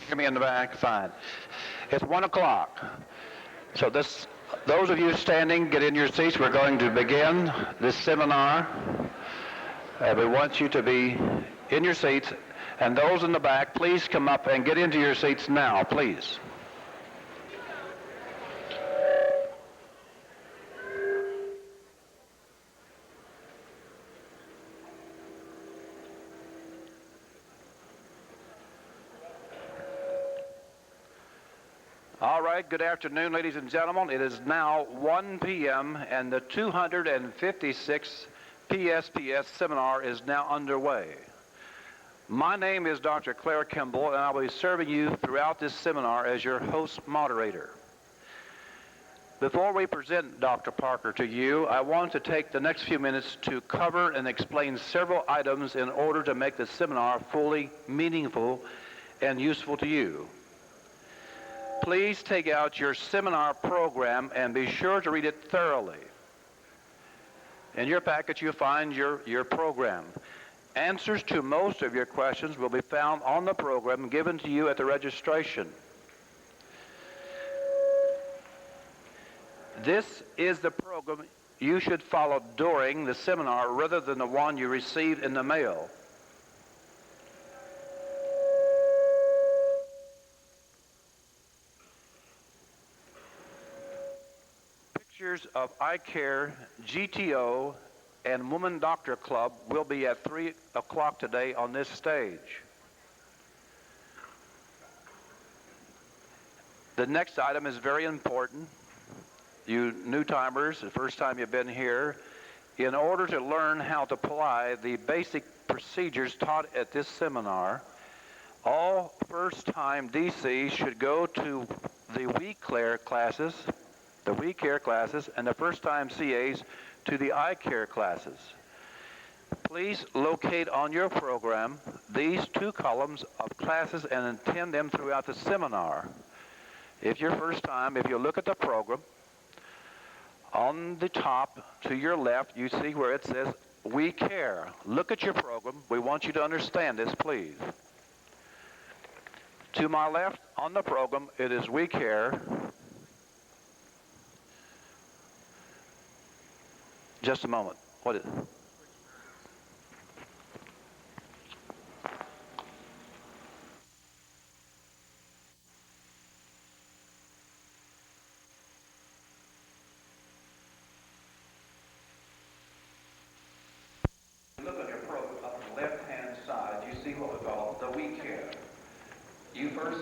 Hear me in the back? Fine. It's 1 o'clock. So those of you standing, get in your seats. We're going to begin this seminar. We want you to be in your seats. And those in the back, please come up and get into your seats now, please. All right, good afternoon, ladies and gentlemen. It is now 1 p.m. and the 256th PSPS seminar is now underway. My name is Dr. Claire Kimball, and I will be serving you throughout this seminar as your host moderator. Before we present Dr. Parker to you, I want to take the next few minutes to cover and explain several items in order to make the seminar fully meaningful and useful to you. Please take out your seminar program and be sure to read it thoroughly. In your packet, you'll find your program. Answers to most of your questions will be found on the program given to you at the registration. This is the program you should follow during the seminar rather than the one you received in the mail. Pictures of Eye Care, GTO, and Woman Doctor Club will be at 3 o'clock today on this stage. The next item is very important. You new-timers, the first time you've been here, in order to learn how to apply the basic procedures taught at this seminar, all first-time DCs should go to the We Care classes, and the first-time CAs to the Eye Care classes. Please locate on your program these two columns of classes and attend them throughout the seminar. If you're first time, if you look at the program, on the top to your left, you see where it says We Care. Look at your program. We want you to understand this, please. To my left on the program, it is We Care. Just a moment. What is it? Look at your program up on the left-hand side. You see what we call the We Care. You first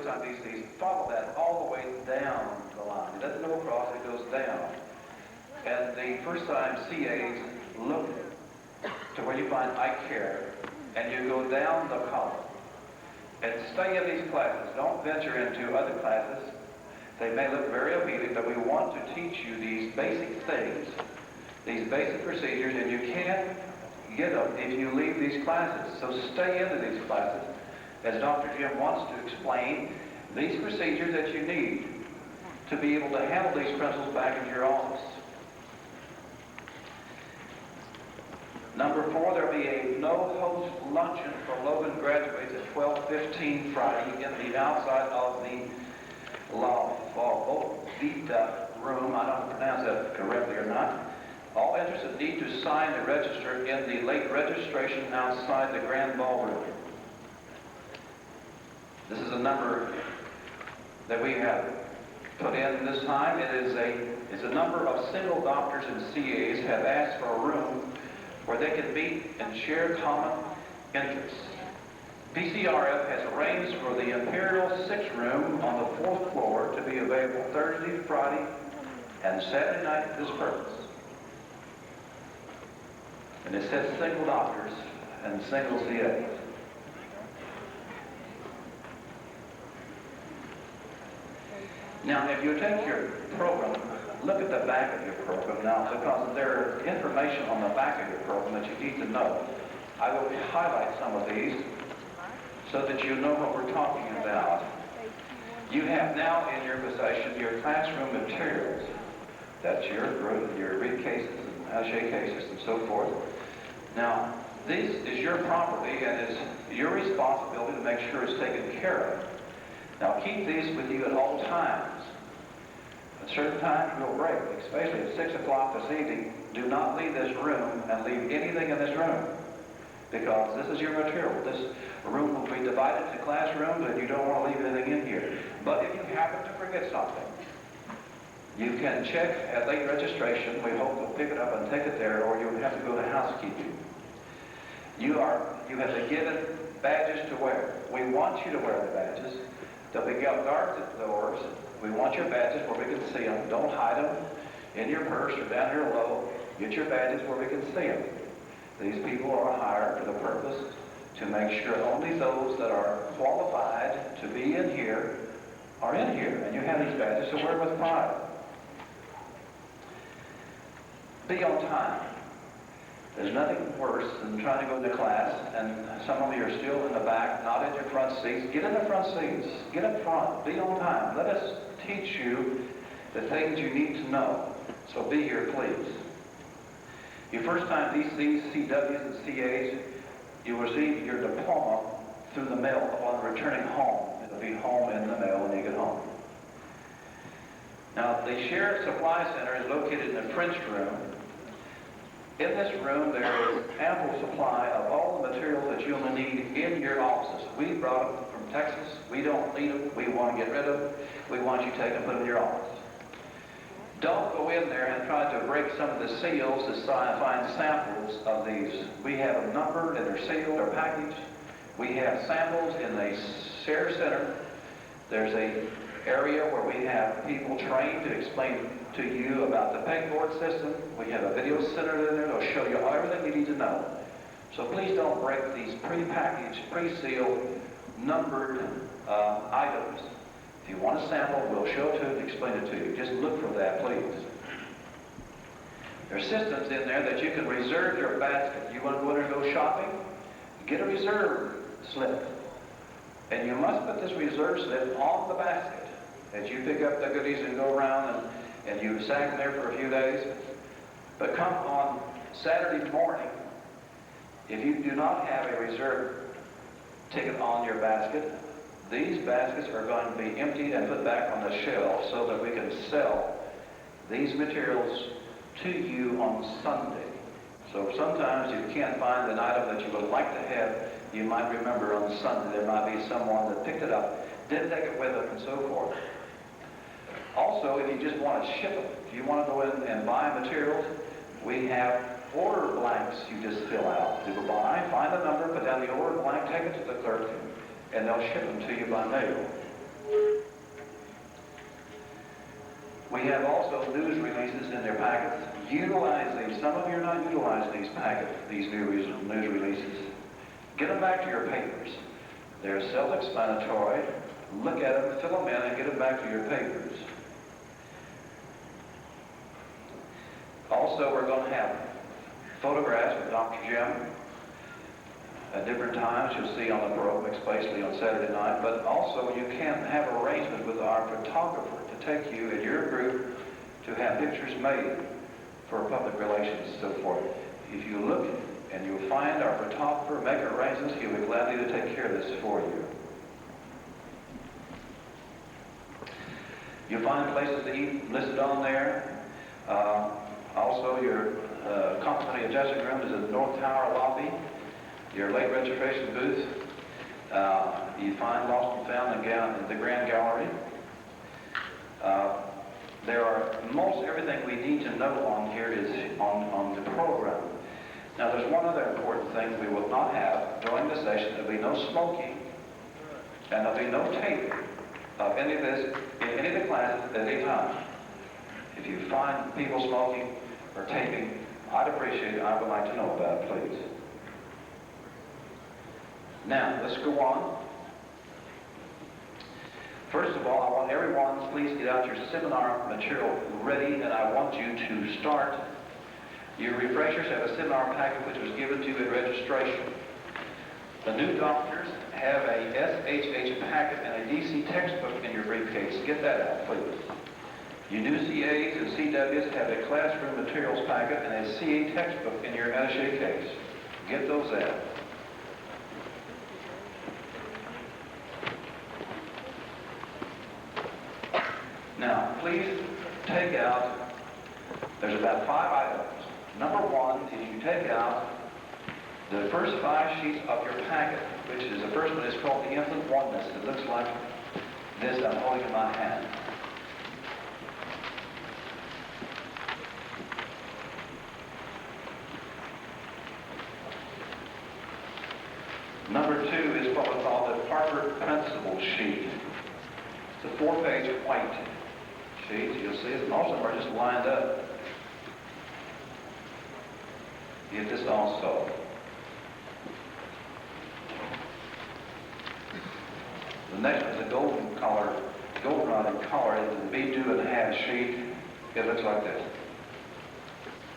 time DCs, follow that all the way down the line. It doesn't go across, it goes down. And the first-time CAs look to where you find Eye Care, and you go down the column. And stay in these classes. Don't venture into other classes. They may look very appealing, but we want to teach you these basic things, these basic procedures, and you can't get them if you leave these classes. So stay into these classes. As Dr. Jim wants to explain, these procedures that you need to be able to handle these principles back in your office. Number 4, there'll be a no-host luncheon for Logan graduates at 12:15 Friday in the outside of the Vita room. I don't pronounce that correctly or not. All interested need to sign the register in the late registration outside the grand ballroom. This is a number that we have put in this time. It's a number of single doctors and CAs have asked for a room where they can meet and share common interests. PCRF has arranged for the Imperial 6 room on the 4th floor to be available Thursday, Friday, and Saturday night for this purpose. And it says single doctors and single CAs. Now, if you take your program, look at the back of your program now, because there is information on the back of your program that you need to know. I will highlight some of these so that you know what we're talking about. You have now in your possession your classroom materials. That's your read cases and Hache cases and so forth. Now, this is your property and is your responsibility responsibility to make sure it's taken care of. Now keep these with you at all times. At certain times we'll break, especially at 6 o'clock this evening. Do not leave this room and leave anything in this room, because this is your material. This room will be divided into classrooms, and you don't want to leave anything in here. But if you happen to forget something, you can check at late registration. We hope you'll pick it up and take it there, or you'll have to go to housekeeping. You have been given badges to wear. We want you to wear the badges. There'll be guards at the doors. We want your badges where we can see them. Don't hide them in your purse or down here low. Get your badges where we can see them. These people are hired for the purpose to make sure only those that are qualified to be in here are in here. And you have these badges to wear with pride. Be on time. There's nothing worse than trying to go to class and some of you are still in the back, not in your front seats. Get in the front seats. Get up front. Be on time. Let us teach you the things you need to know. So be here, please. Your first time DCs, CWs, and CAs, you will receive your diploma through the mail upon returning home. It'll be home in the mail when you get home. Now, the Shared Supply Center is located in the French room. In this room, there is ample supply of all the materials that you'll need in your offices. We brought them from Texas. We don't need them. We want to get rid of them. We want you to take them and put them in your office. Don't go in there and try to break some of the seals to find samples of these. We have them numbered and they're sealed or packaged. We have samples in the Share Center. There's an area where we have people trained to explain to you about the pegboard system. We have a video center in there that'll show you everything you need to know. So please don't break these pre-packaged, pre-sealed, numbered items. If you want a sample, we'll show it to you and explain it to you. Just look for that, please. There are systems in there that you can reserve your basket. You want to go in and go shopping? Get a reserve slip. And you must put this reserve slip on the basket as you pick up the goodies and go around and you sat there for a few days. But come on Saturday morning, if you do not have a reserve ticket on your basket, these baskets are going to be emptied and put back on the shelf so that we can sell these materials to you on Sunday. So sometimes if you can't find an item that you would like to have, you might remember on Sunday there might be someone that picked it up, didn't take it with them, and so forth. Also, if you just want to ship them, if you want to go in and buy materials, we have order blanks you just fill out. You go by, find a number, put down the order blank, take it to the clerk, and they'll ship them to you by mail. We have also news releases in their packets. Utilize these. Some of you are not utilizing these packets, these news releases. Get them back to your papers. They're self-explanatory. Look at them, fill them in, and get them back to your papers. Also, we're going to have photographs with Dr. Jim at different times. You'll see on the program, especially on Saturday night. But also, you can have arrangements with our photographer to take you and your group to have pictures made for public relations and so forth. If you look and you'll find our photographer, make arrangements, he'll be glad to take care of this for you. You'll find places to eat listed on there. Also, your complimentary adjusting room is in the North Tower lobby. Your late registration booth, you find Lost and Found in the Grand Gallery. There are most everything we need to know on here is on the program. Now, there's one other important thing we will not have during the session. There'll be no smoking, and there'll be no taping of any of this in any of the classes at any time. If you find people smoking or taping, I'd appreciate it. I would like to know about it, please. Now, let's go on. First of all, I want everyone to please get out your seminar material ready, and I want you to start. Your refreshers have a seminar packet which was given to you at registration. The new doctors have a SHH packet and a DC textbook in your briefcase. Get that out, please. Your new CAs and CWs have a classroom materials packet and a CA textbook in your attaché case. Get those out. please take out, there's about 5 items. Number 1 is you take out the first 5 sheets of your packet, which is the first one is called the Infant Oneness. It looks like this I'm holding in my hand. Number 2 is what we call the Parker Principle sheet. It's a 4-page white sheet. You'll see it. Most of them are just lined up. Get this also. The next one is a goldenrod color. It's a B2.5 sheet. It looks like this.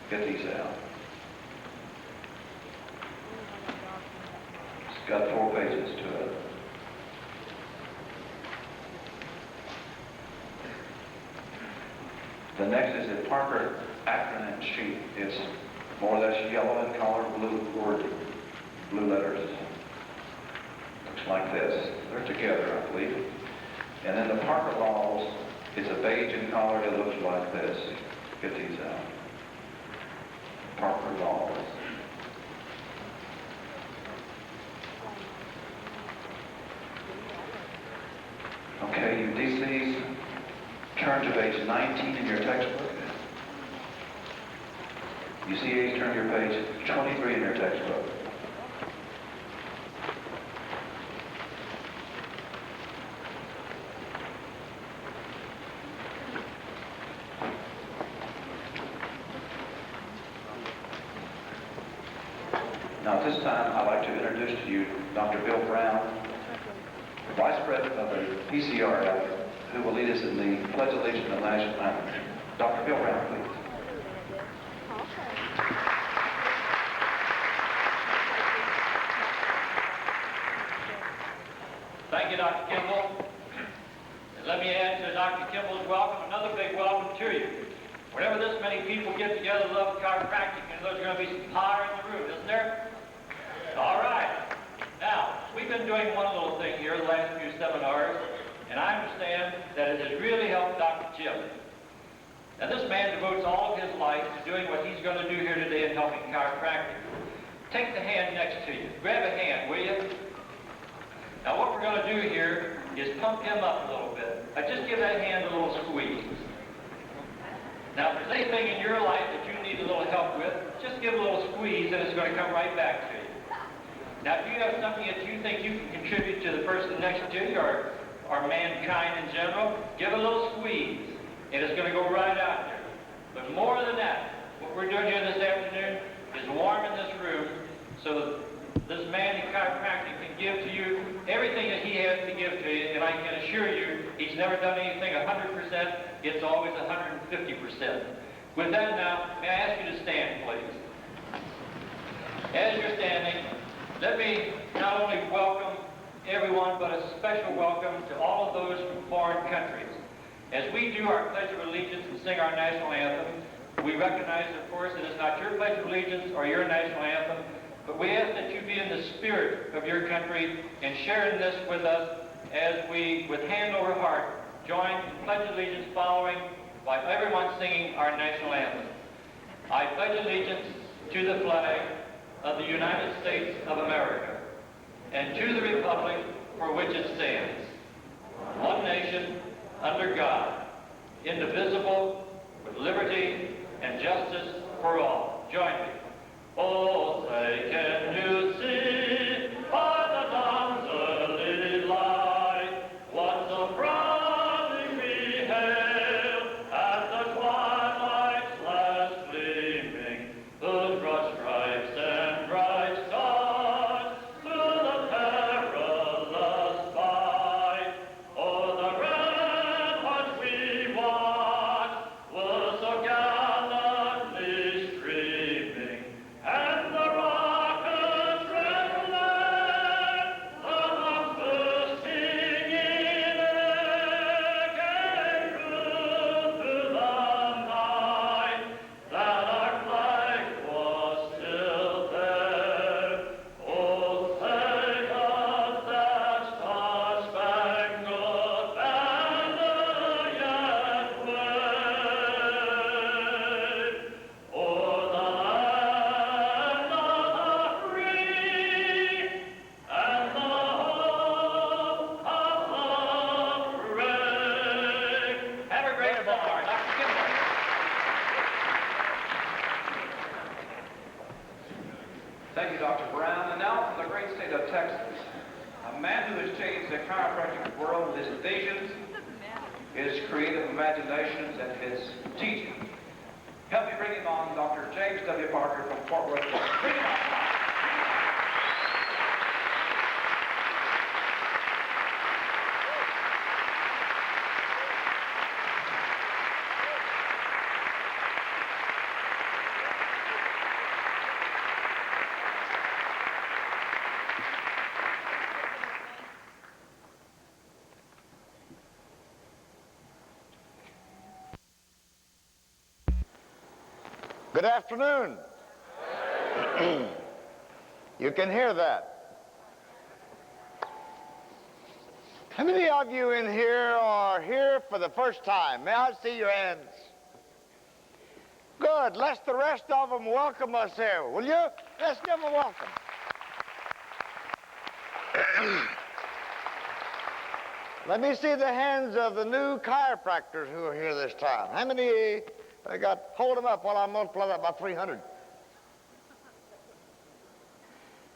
Get these out. It's got 4 pages to it. The next is a Parker acronym sheet. It's more or less yellow in color, blue letters. Looks like this. They're together, I believe. And then the Parker laws, it's a beige in color. It looks like this. Get these out. Parker laws. Okay, you these. Turn to page 19 in your textbook. You see these, turn to your page 23 in your textbook. Now at this time, I'd like to introduce to you Dr. Bill Brown, Vice President of the PCRF, who will lead us in the Pledge of Allegiance and the National Anthem. Dr. Bill Brown, please. Thank you, Dr. Kimball. And let me add to Dr. Kimball's welcome, another big welcome to you. Whenever this many people get together to love chiropractic, and there's going to be some power in the room, isn't there? All right. Now, we've been doing one little thing here the last few seminars, and I understand that it has really helped Dr. Jim. Now, this man devotes all of his life to doing what he's going to do here today in helping chiropractic. Take the hand next to you. Grab a hand, will you? Now, what we're going to do here is pump him up a little bit. Now, just give that hand a little squeeze. Now, if there's anything in your life that you need a little help with, just give a little squeeze and it's going to come right back to you. Now, if you have something that you think you can contribute to the person next to you or mankind in general, give a little squeeze and it's going to go right out there. But more than that, what we're doing here this afternoon is warming this room so that this man in chiropractic can give to you everything that he has to give to you, and I can assure you he's never done anything 100%, it's always 150%. With that now, may I ask you to stand, please? As you're standing, let me not only welcome everyone, but a special welcome to all of those from foreign countries. As we do our Pledge of Allegiance and sing our national anthem, we recognize, of course, that it's not your Pledge of Allegiance or your national anthem, but we ask that you be in the spirit of your country and share in this with us as we, with hand over heart, join in Pledge Allegiance following by everyone singing our national anthem. I pledge allegiance to the flag of the United States of America and to the republic for which it stands, one nation, under God, indivisible, with liberty and justice for all. Join me. Oh, say, can you see by the dawn's early light what so proudly we hailed at the twilight's last gleaming, whose broad stripes and bright stars through the perilous fight, o'er the ramparts we watched were so gallantly streaming, and the rockets A man who has changed the chiropractic world with his visions, his creative imaginations, and his teaching. Help me bring him on, Dr. James W. Parker from Fort Worth. Bring him on. Good afternoon. You can hear that. How many of you in here are here for the first time? May I see your hands? Good. Let the rest of them welcome us here, will you? Let's give them a welcome. Let me see the hands of the new chiropractors who are here this time. How many? Hold them up while I multiply that by 300.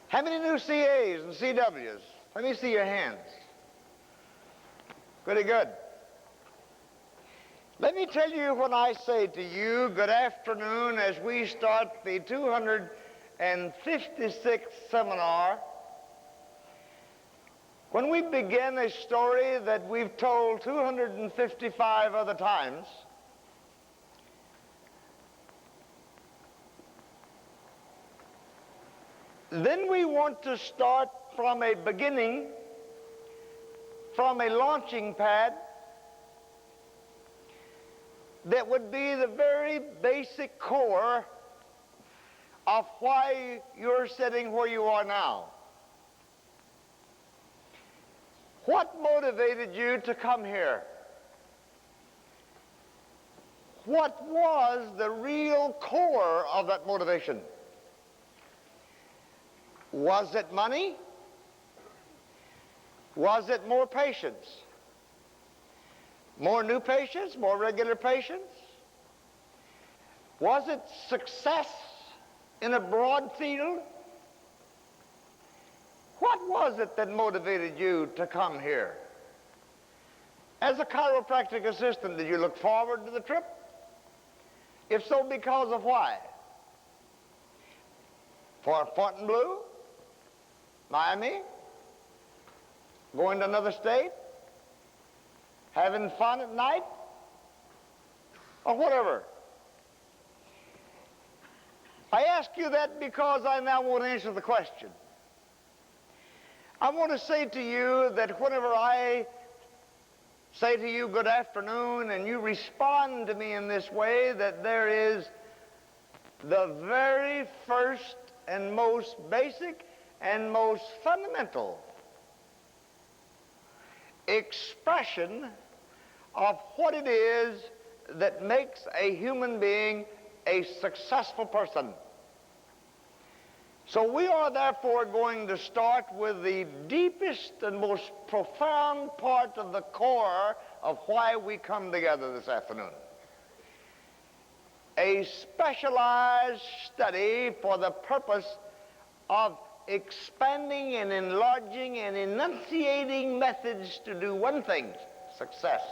How many new CAs and CWs? Let me see your hands. Pretty good. Let me tell you when I say to you, good afternoon, as we start the 256th seminar, when we begin a story that we've told 255 other times, then we want to start from a beginning, from a launching pad that would be the very basic core of why you're sitting where you are now. What motivated you to come here? What was the real core of that motivation? Was it money? Was it more patients? More new patients? More regular patients? Was it success in a broad field? What was it that motivated you to come here? As a chiropractic assistant, did you look forward to the trip? If so, because of why? For Fontainebleau? Miami? Going to another state? Having fun at night? Or whatever. I ask you that because I now want to answer the question. I want to say to you that whenever I say to you good afternoon and you respond to me in this way, that there is the very first and most basic and most fundamental expression of what it is that makes a human being a successful person. So we are therefore going to start with the deepest and most profound part of the core of why we come together this afternoon. A specialized study for the purpose of expanding and enlarging and enunciating methods to do one thing: success.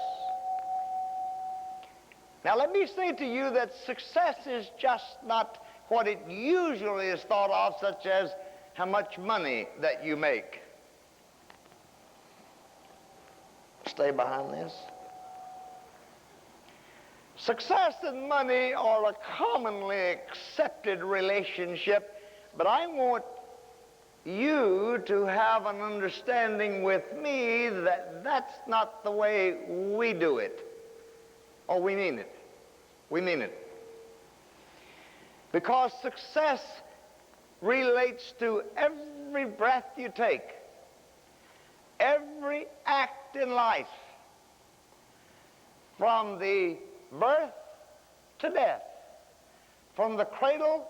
Now let me say to you that success is just not what it usually is thought of, such as how much money that you make. Stay behind this. Success and money are a commonly accepted relationship, but I want you to have an understanding with me that that's not the way we do it. Or we mean it. We mean it. Because success relates to every breath you take, every act in life, from the birth to death, from the cradle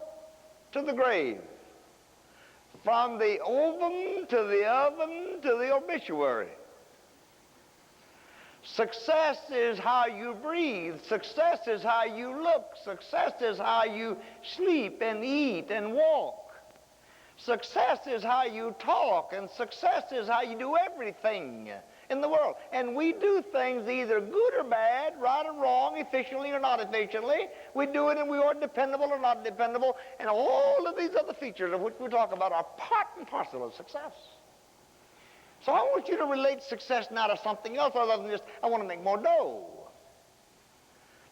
to the grave, from the ovum to the oven to the obituary. Success is how you breathe. Success is how you look. Success is how you sleep and eat and walk. Success is how you talk, and success is how you do everything in the world. And we do things either good or bad, right or wrong, efficiently or not efficiently. We do it and we are dependable or not dependable. And all of these other features of which we talk about are part and parcel of success. So I want you to relate success now to something else other than just, I want to make more dough.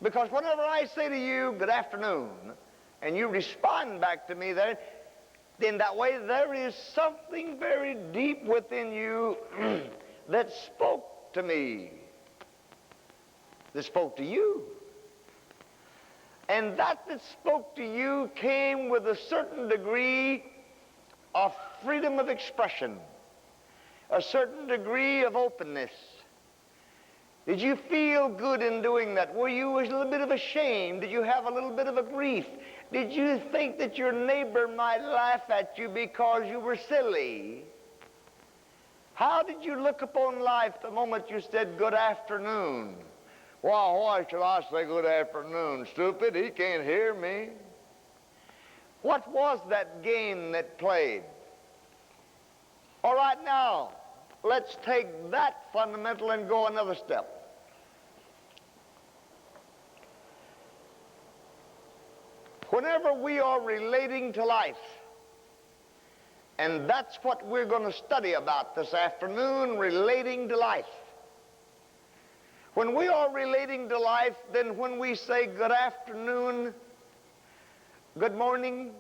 Because whenever I say to you, good afternoon, and you respond back to me there, in that way there is something very deep within you that spoke to me, that spoke to you. And that spoke to you came with a certain degree of freedom of expression, a certain degree of openness. Did you feel good in doing that? Were you a little bit of ashamed? Did you have a little bit of a grief? Did you think that your neighbor might laugh at you because you were silly? How did you look upon life the moment you said good afternoon? Well, why should I say good afternoon? Stupid, he can't hear me. What was that game that played? All right, now, let's take that fundamental and go another step. Whenever we are relating to life, and that's what we're going to study about this afternoon, relating to life. When we are relating to life, then when we say good afternoon, good morning,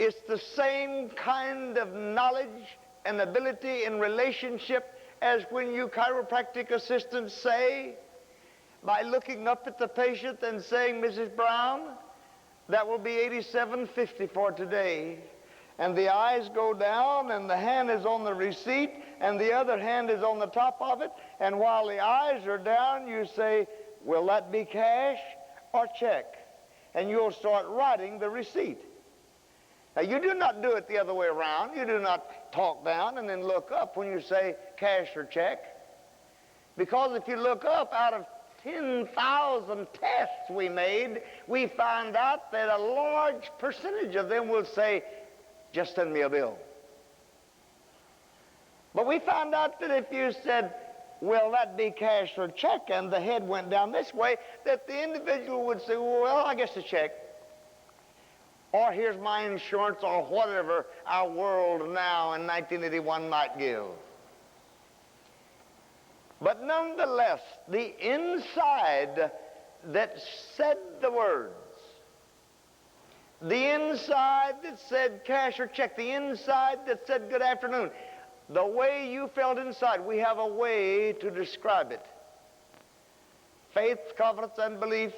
it's the same kind of knowledge and ability in relationship as when you chiropractic assistants say, by looking up at the patient and saying, Mrs. Brown, that will be $87.50 for today. And the eyes go down, and the hand is on the receipt, and the other hand is on the top of it. And while the eyes are down, you say, will that be cash or check? And you'll start writing the receipt. Now, you do not do it the other way around. You do not talk down and then look up when you say cash or check. Because if you look up, out of 10,000 tests we made, we found out that a large percentage of them will say, just send me a bill. But we found out that if you said, will that be cash or check, and the head went down this way, that the individual would say, well, I guess a check. Or here's my insurance, or whatever our world now in 1981 might give. But nonetheless, the inside that said the words, the inside that said cash or check, the inside that said good afternoon, the way you felt inside, we have a way to describe it. Faith, confidence, and belief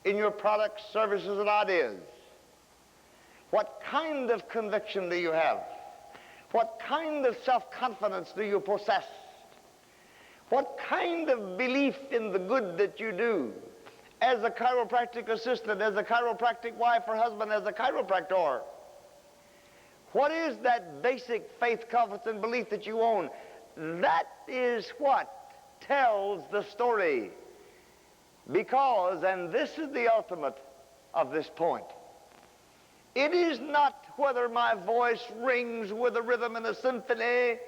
in your products, services, and ideas. What kind of conviction do you have? What kind of self-confidence do you possess? What kind of belief in the good that you do as a chiropractic assistant, as a chiropractic wife or husband, as a chiropractor? What is that basic faith, confidence, and belief that you own? That is what tells the story. Because, and this is the ultimate of this point, it is not whether my voice rings with a rhythm and a symphony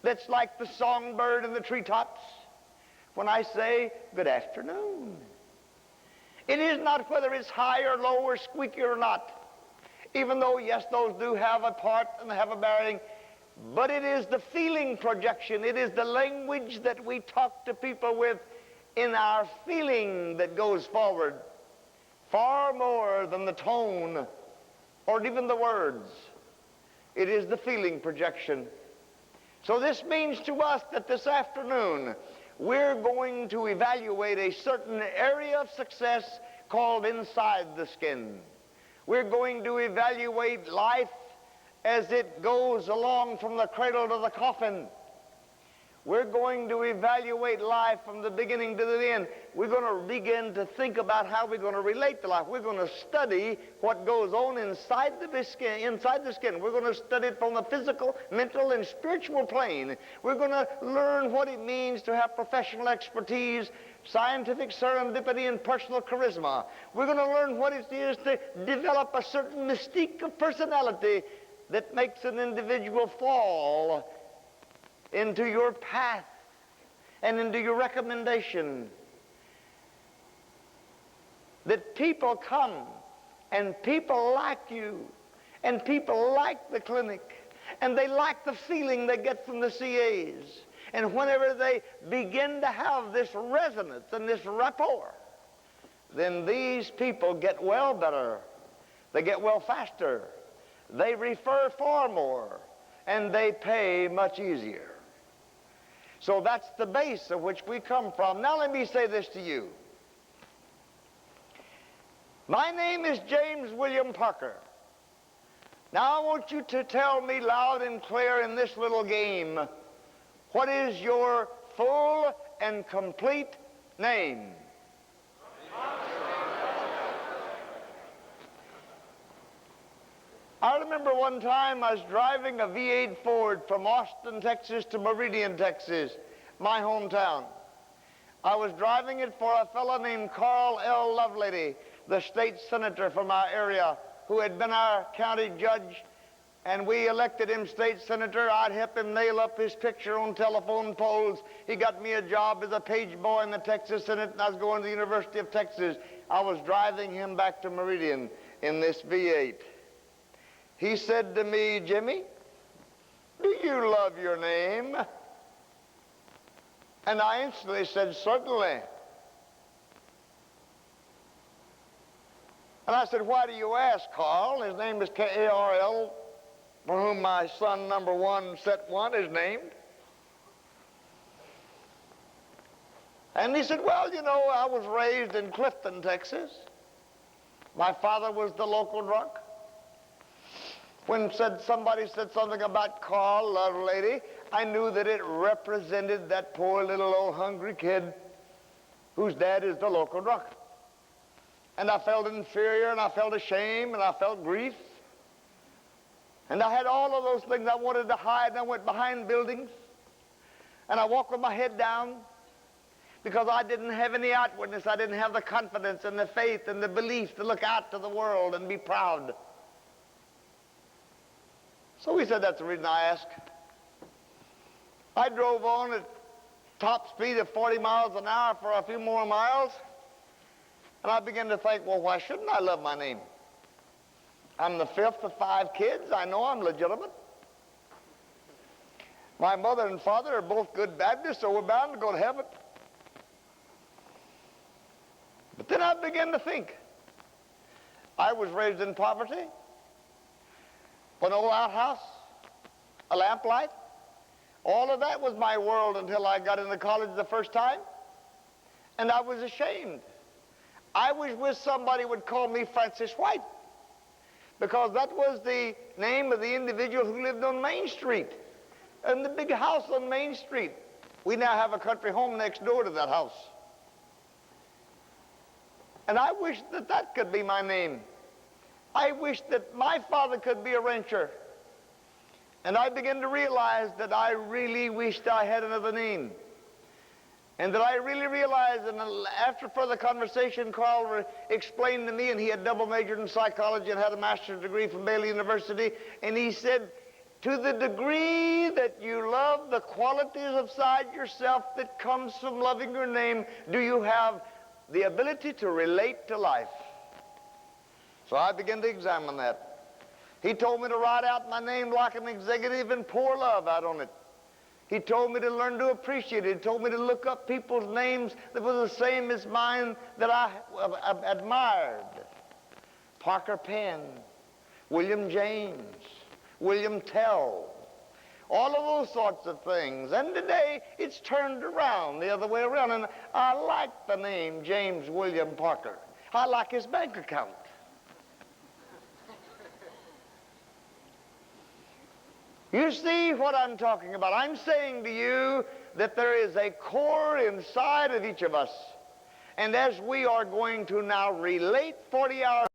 that's like the songbird in the treetops when I say, good afternoon. It is not whether it's high or low or squeaky or not, even though, yes, those do have a part and have a bearing, but it is the feeling projection. It is the language that we talk to people with in our feeling that goes forward far more than the tone or even the words. It is the feeling projection. So this means to us that this afternoon we're going to evaluate a certain area of success called inside the skin. We're going to evaluate life as it goes along from the cradle to the coffin. We're going to evaluate life from the beginning to the end. We're going to begin to think about how we're going to relate to life. We're going to study what goes on inside the skin. We're going to study it from the physical, mental, and spiritual plane. We're going to learn what it means to have professional expertise, scientific serendipity, and personal charisma. We're going to learn what it is to develop a certain mystique of personality that makes an individual fall into your path and into your recommendation. That people come and people like you and people like the clinic and they like the feeling they get from the CAs. And whenever they begin to have this resonance and this rapport, then these people get well better. They get well faster. They refer far more, and they pay much easier. So that's the base of which we come from. Now let me say this to you. My name is James William Parker. Now I want you to tell me loud and clear in this little game, what is your full and complete name? I remember one time I was driving a V8 Ford from Austin, Texas to Meridian, Texas, my hometown. I was driving it for a fellow named Carl L. Lovelady, the state senator from our area, who had been our county judge, and we elected him state senator. I'd help him nail up his picture on telephone poles. He got me a job as a page boy in the Texas Senate, and I was going to the University of Texas. I was driving him back to Meridian in this V8. He said to me, Jimmy, do you love your name? And I instantly said, certainly. And I said, why do you ask, Carl? His name is K-A-R-L, for whom my son number one, set one, is named. And he said, well, you know, I was raised in Clifton, Texas. My father was the local drunk. When somebody said something about Carl Lovelady, I knew that it represented that poor little old hungry kid whose dad is the local drunk. And I felt inferior, and I felt ashamed, and I felt grief. And I had all of those things I wanted to hide, and I went behind buildings. And I walked with my head down because I didn't have any outwardness. I didn't have the confidence and the faith and the belief to look out to the world and be proud. So he said, that's the reason I asked. I drove on at top speed of 40 miles an hour for a few more miles, and I began to think, well, why shouldn't I love my name? I'm the fifth of 5 kids. I know I'm legitimate. My mother and father are both good Baptists, so we're bound to go to heaven. But then I began to think. I was raised in poverty. An old outhouse, a lamplight. All of that was my world until I got into college the first time. And I was ashamed. I was with somebody who would call me Francis White, because that was the name of the individual who lived on Main Street, in the big house on Main Street. We now have a country home next door to that house. And I wish that that could be my name. I wish that my father could be a rancher. And I began to realize that I really wished I had another name. And that I really realized, and after further conversation, Carl explained to me, and he had double majored in psychology and had a master's degree from Baylor University, and he said, to the degree that you love the qualities inside yourself that comes from loving your name, do you have the ability to relate to life? So I began to examine that. He told me to write out my name like an executive and pour love out on it. He told me to learn to appreciate it. He told me to look up people's names that were the same as mine that I admired. Parker Penn, William James, William Tell, all of those sorts of things. And today it's turned around, the other way around, and I like the name James William Parker. I like his bank account. You see what I'm talking about. I'm saying to you that there is a core inside of each of us. And as we are going to now relate 40 hours